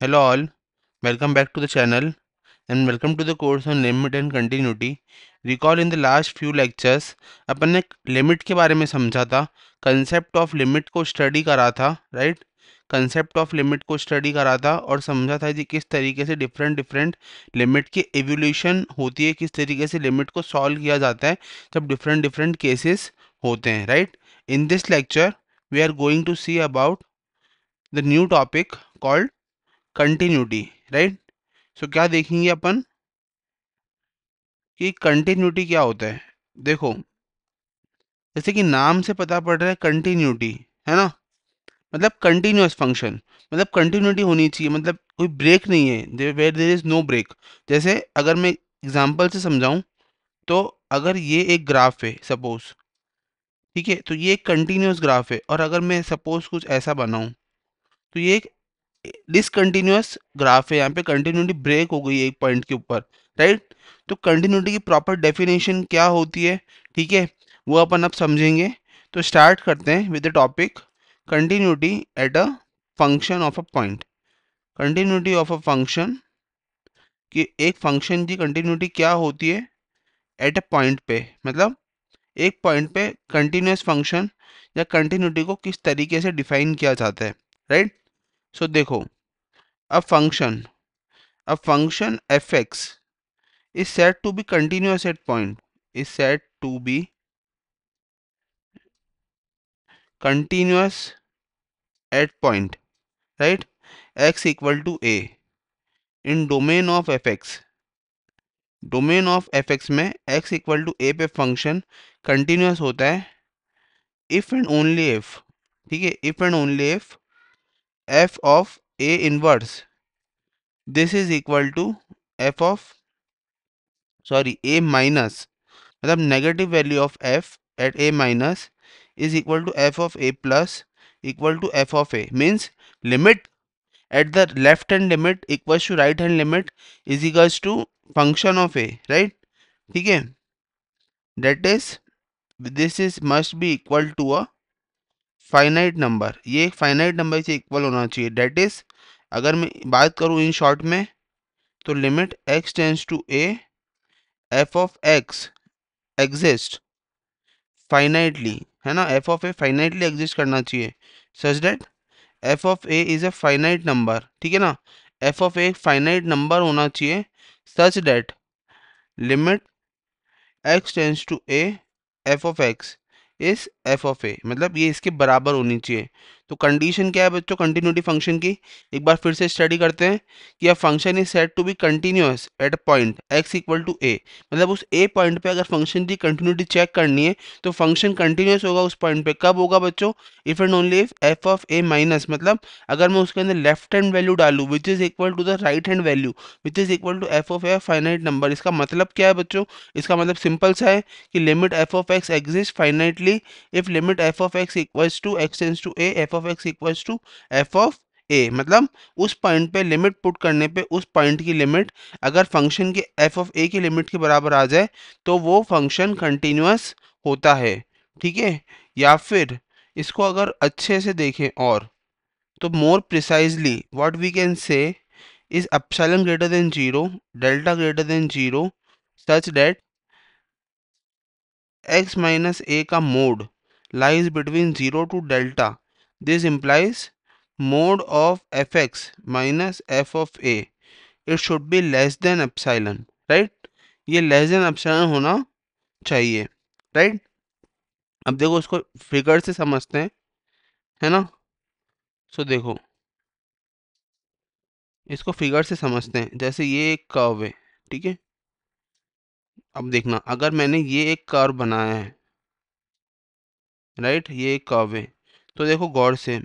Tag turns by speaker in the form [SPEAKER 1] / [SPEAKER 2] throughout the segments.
[SPEAKER 1] Hello all, welcome back to the channel and welcome to the course on limit and continuity. Recall in the last few lectures अपन ने limit के बारे में समझा था, concept of limit को study करा था, राइट। कंसेप्ट ऑफ लिमिट को स्टडी करा था और समझा था कि किस तरीके से डिफरेंट डिफरेंट लिमिट की एवोल्यूशन होती है, किस तरीके से लिमिट को सॉल्व किया जाता है जब डिफरेंट डिफरेंट केसेस होते हैं, right. In this lecture we are going to see about the new topic called continuity, right. So क्या देखेंगे अपन कि कंटिन्यूटी क्या होता है। देखो, जैसे कि नाम से पता पड़ रहा है कंटिन्यूटी, है ना। मतलब कंटिन्यूअस फंक्शन, मतलब कंटिन्यूटी होनी चाहिए, मतलब कोई ब्रेक नहीं है, where there is no break. जैसे अगर मैं एग्जांपल से समझाऊं तो अगर ये एक ग्राफ है सपोज, ठीक है, तो ये एक कंटिन्यूअस ग्राफ है। और अगर मैं सपोज कुछ ऐसा बनाऊं तो ये एक डिसकंटिन्यूअस ग्राफ है, यहाँ पे कंटिन्यूटी ब्रेक हो गई है एक पॉइंट के ऊपर, राइट। तो कंटिन्यूटी की प्रॉपर डेफिनेशन क्या होती है, ठीक है, वो अपन अब समझेंगे। तो स्टार्ट करते हैं with the topic continuity at a function of a point. Continuity of a function, कि एक फंक्शन की कंटिन्यूटी क्या होती है एट अ पॉइंट पे, मतलब एक पॉइंट पे कंटिन्यूअस फंक्शन या कंटिन्यूटी को किस तरीके से डिफाइन किया जाता है, राइट। सो देखो, a function fx is said to be continuous at point, is said to be continuous at point, right, x equal to a in domain of fx। Domain of fx में x equal to a पे function continuous होता है if and only if, ठीक है, if and only if f of a inverse this is equal to f of, sorry, a minus, मतलब negative value of f at a minus is equal to f of a plus equal to f of a, means limit at the left hand limit equals to right hand limit is equals to function of a, right, ठीक है। that is, this is must be equal to a finite number, ये एक finite number से equal होना चाहिए। that is, अगर मैं बात करूं इन शॉर्ट में, तो limit x tends to a f of x exist finitely, है ना, f of a finitely exist करना चाहिए such that f of a is a finite number, ठीक है ना। f ऑफ a एक फाइनाइट नंबर होना चाहिए such that limit x tends to a f of x is f of a, मतलब ये इसके बराबर होनी चाहिए। तो कंडीशन क्या है बच्चों कंटिन्यूटी फंक्शन की, एक बार फिर से स्टडी करते हैं कि a function is said to be continuous at a point x equal to a, मतलब उस a पॉइंट पे अगर फंक्शन की कंटिन्यूटी चेक करनी है तो फंक्शन कंटिन्यूअस होगा उस पॉइंट पे, कब होगा बच्चों, if and only if f of a minus, मतलब अगर मैं उसके अंदर लेफ्ट हैंड वैल्यू डालूं which is equal to the right hand value which is equal to f of a finite number. इसका मतलब क्या है बच्चों, इसका मतलब सिंपल सा है कि limit f of x exist finitely if limit f of x equals to x tends to a f of x equals to f of a, मतलब उस पॉइंट पे लिमिट पुट करने पे उस पॉइंट की लिमिट अगर फंक्शन के f of a की लिमिट के बराबर आ जाए तो वो फंक्शन कंटिन्यूअस होता है, ठीक है। या फिर इसको अगर अच्छे से देखें और, तो more precisely what we can say is epsilon greater than 0, delta greater than 0, such that x minus a का mode lies between 0 to delta. This implies mode of fx minus f of a, it should be less than epsilon, right, ये less than epsilon होना चाहिए, right। अब देखो उसको figure से समझते हैं, है ना। सो देखो, इसको फिगर से समझते हैं, जैसे ये एक कर्व है, ठीक है। अब देखना, अगर मैंने ये एक कर्व बनाया है, राइट, ये एक कर्व है, तो देखो गौर से,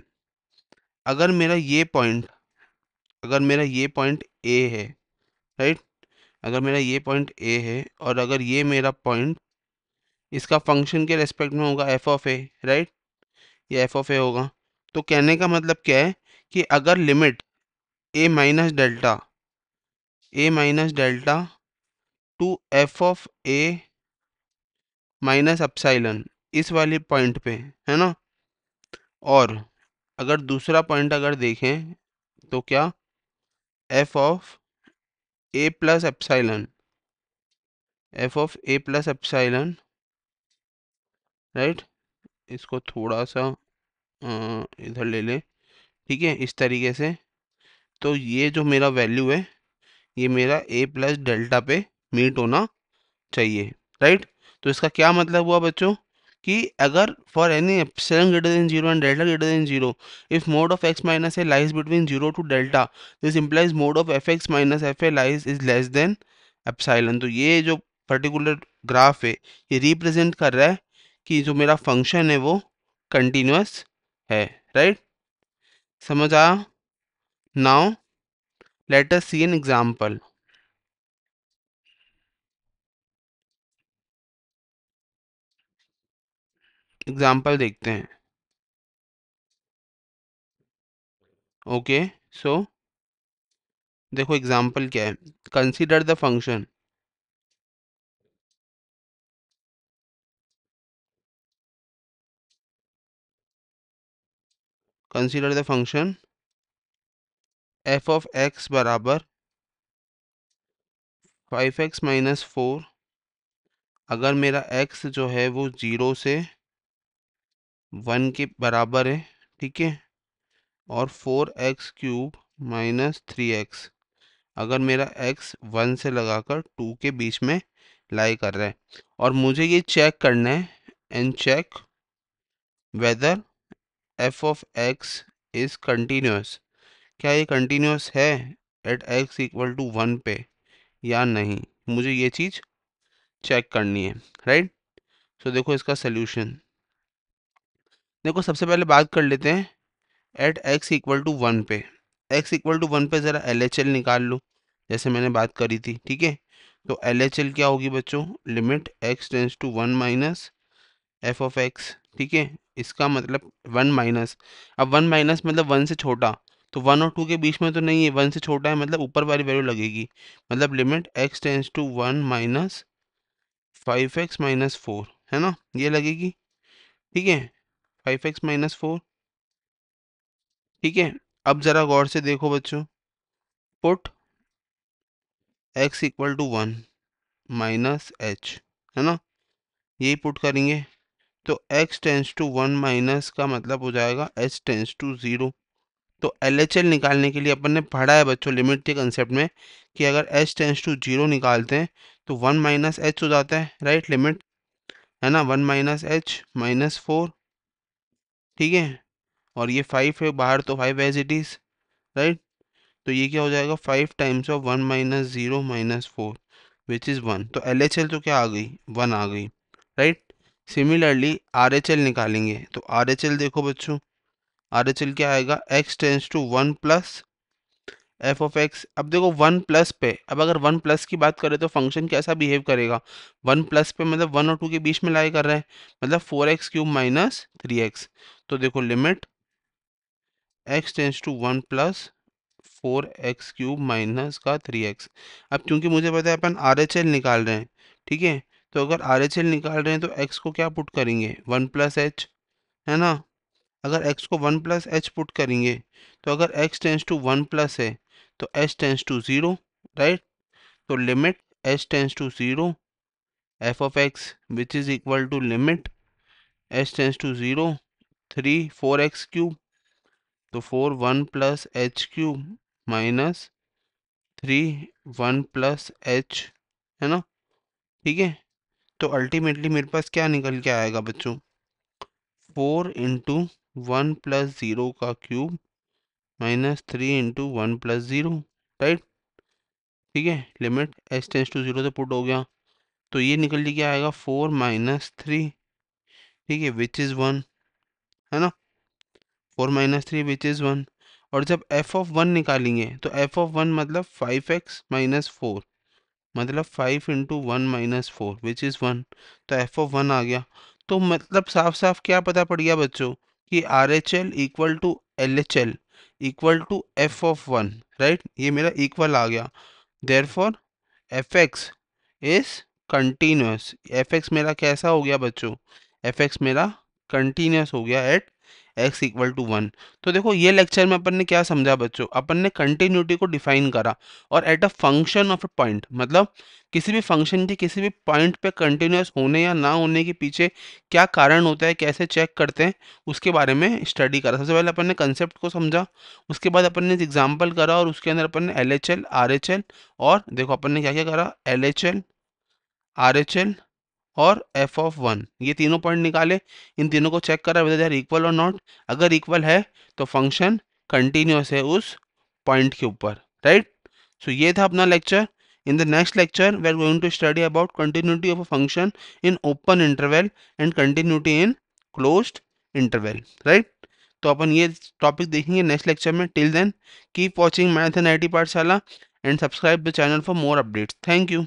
[SPEAKER 1] अगर मेरा ये पॉइंट, अगर मेरा ये पॉइंट ए है, राइट, अगर मेरा ये पॉइंट ए है और अगर ये मेरा पॉइंट इसका फंक्शन के रेस्पेक्ट में होगा एफ ऑफ ए, राइट, ये एफ ऑफ ए होगा। तो कहने का मतलब क्या है कि अगर limit A minus delta two F of A minus epsilon इस वाले पॉइंट पे, है ना, और अगर दूसरा पॉइंट अगर देखें तो क्या, F of A plus epsilon, F of A plus epsilon, right. इसको थोड़ा सा इधर ले ले, ठीक है, इस तरीके से। तो ये जो मेरा वैल्यू है, ये मेरा ए प्लस डेल्टा पे मीट होना चाहिए, राइट। तो इसका क्या मतलब हुआ बच्चों कि अगर for any epsilon greater than zero and delta greater than zero, if mod of X minus A lies between zero to delta, this implies mod of F X minus F A lies is less than epsilon. तो ये जो particular graph है, ये represent कर रहा है कि जो मेरा फंक्शन है वो कंटिन्यूअस है, राइट। समझ आया? Now let us see an example. Example देखते हैं। ओके, सो देखो एग्जांपल क्या है। Consider the function, consider the function F of X बराबर 5x-4। अगर मेरा x जो है वो 0 से 1 के बराबर है, ठीक है, और 4x³ माइनस 3x, अगर मेरा x 1 से लगाकर 2 के बीच में लाई कर रहा है, और मुझे ये चेक करना है and check whether F of X is continuous, क्या ये कंटिन्यूअस है एट x इक्वल टू 1 पे या नहीं, मुझे ये चीज़ चेक करनी है, राइट। तो देखो इसका सोल्यूशन, देखो सबसे पहले बात कर लेते हैं एट x इक्वल टू 1 पे। x इक्वल टू 1 पे ज़रा LHL निकाल लो, जैसे मैंने बात करी थी, ठीक है। तो LHL क्या होगी बच्चों, limit x tends to 1 minus F of X, ठीक है। इसका मतलब 1 माइनस, अब 1 माइनस मतलब 1 से छोटा, तो 1 और 2 के बीच में तो नहीं है, 1 से छोटा है मतलब ऊपर वाली वैल्यू लगेगी, मतलब limit x tends to 1 minus 5x minus 4, है ना, ये लगेगी, ठीक है, 5x-4, ठीक है। अब जरा गौर से देखो बच्चों, put x equal to 1 minus h, है ना, यही पुट करेंगे। तो x टेंस टू 1 माइनस का मतलब हो जाएगा h टेंस टू 0। तो LHL निकालने के लिए अपन ने पढ़ा है बच्चों लिमिट के कंसेप्ट में कि अगर h टेंस टू 0 निकालते हैं तो 1 माइनस h हो जाता है, राइट, लिमिट, है ना, 1 माइनस h माइनस 4, ठीक है। और ये 5 है बाहर, तो 5 एज इट इज, राइट। तो ये क्या हो जाएगा, 5 times of 1 minus 0 minus 4 which is 1। तो LHL तो क्या आ गई, 1 आ गई, राइट। सिमिलरली RHL निकालेंगे, तो RHL देखो बच्चों, RHL क्या आएगा, x tends to 1 plus F of X. अब देखो 1 प्लस पे, अब अगर 1 प्लस की बात करें तो फंक्शन कैसा बिहेव करेगा, 1 प्लस पे मतलब 1 और 2 के बीच में लाई कर रहे हैं, मतलब 4x³ माइनस 3x। तो देखो limit x tends to 1 plus 4x³ minus का 3x। अब क्योंकि मुझे पता है अपन RHL निकाल रहे हैं, ठीक है, तो अगर RHL निकाल रहे हैं तो x को क्या पुट करेंगे, 1 प्लस h, है ना। अगर x को 1 प्लस h पुट करेंगे, तो अगर x टेंस टू 1 प्लस है तो h टेंस टू 0, राइट। तो limit h tends to 0 F of X which is equal to limit h tends to 0 3 4x³, तो 4 1 plus h³ minus 3 1 plus h, है ना, ठीक है। तो अल्टीमेटली मेरे पास क्या निकल के आएगा बच्चों, 4 इंटू 1 प्लस 0 का cube minus 3 into 1 plus 0, right, ठीक है। लिमिट h टेंस टू 0 से पुट हो गया, तो ये निकल के क्या आएगा, 4 माइनस 3, ठीक है, विच इज़ 1, है ना, 4 माइनस 3 विच इज़ 1। और जब f ऑफ 1 निकालेंगे तो f ऑफ 1 मतलब 5x माइनस 4, मतलब 5 इंटू 1 माइनस 4 विच इज़ 1। तो एफ ऑफ 1 आ गया। तो मतलब साफ साफ क्या पता पड़ गया बच्चों कि RHL equal to LHL equal to F of 1, right, ये मेरा इक्वल आ गया। Therefore F X is continuous, F X मेरा कैसा हो गया बच्चों, एफ एक्स मेरा कंटिन्यूस हो गया एट x इक्वल टू 1। तो देखो ये लेक्चर में अपन ने क्या समझा बच्चों, अपन ने कंटिन्यूटी को डिफाइन करा और at a function of a point, मतलब किसी भी फंक्शन की किसी भी पॉइंट पे कंटिन्यूअस होने या ना होने के पीछे क्या कारण होता है, कैसे चेक करते हैं, उसके बारे में स्टडी करा। सबसे पहले अपन ने कंसेप्ट को समझा, उसके बाद अपन ने एग्जाम्पल करा और उसके अंदर अपन ने LHL RHL और देखो अपन ने क्या क्या करा, LHL RHL और f(1) ये तीनों पॉइंट निकाले, इन तीनों को चेक करा वेदर दे आर इक्वल और नॉट। अगर इक्वल है तो फंक्शन कंटिन्यूअस है उस पॉइंट के ऊपर, राइट। सो ये था अपना lecture. In the next lecture we are going to study about continuity of a function in open interval and continuity in closed interval, right. तो अपन ये टॉपिक देखेंगे नेक्स्ट लेक्चर में। Till then keep watching math and IT Pathshala and subscribe the channel for more updates. Thank you.